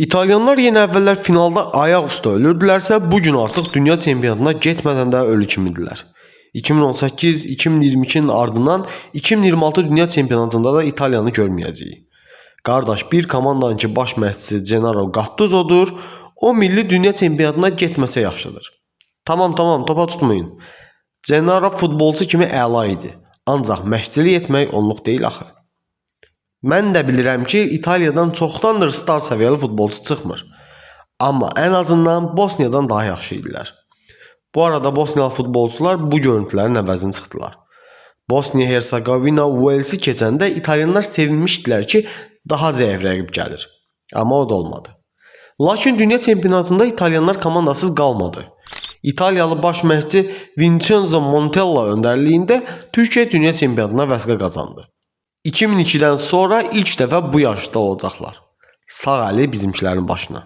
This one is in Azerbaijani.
İtalyanlar yenə əvvəllər finalda ayaq üstə ölürdülərsə, bu gün artıq dünya çempionatına getmədən də ölü kimidirlər. 2018, 2022-nin ardından 2026 dünya çempionatında da İtaliyanı görməyəcəyik. Qardaş, bir komandanın ki baş məşqçisi Gennaro Gattuso'dur, o milli dünya çempionatına getməsə yaxşıdır. Tamam, topa tutmayın. Gennaro futbolçu kimi əla idi. Ancaq məşqçilik etmək onluq deyil axı. Mən də bilirəm ki, İtaliyadan çoxdandır star səviyyəli futbolçu çıxmır. Amma ən azından Bosniyadan daha yaxşı idilər. Bu arada Bosniyalı futbolçular bu görüntülərin əvəzini çıxdılar. Bosniya-Hersegovina Walesi keçəndə İtalyanlar sevinmişdilər ki, daha zəif rəqib gəlir. Amma o da olmadı. Lakin dünya çempionatında İtalyanlar komandasız qalmadı. İtaliyalı baş məşqçi Vincenzo Montella öndərliyində Türkiyə dünya çempionatına vəsqə qazandı. 2002-dən sonra ilk dəfə bu yarışda olacaqlar. Sağ əli bizimkilərin başına.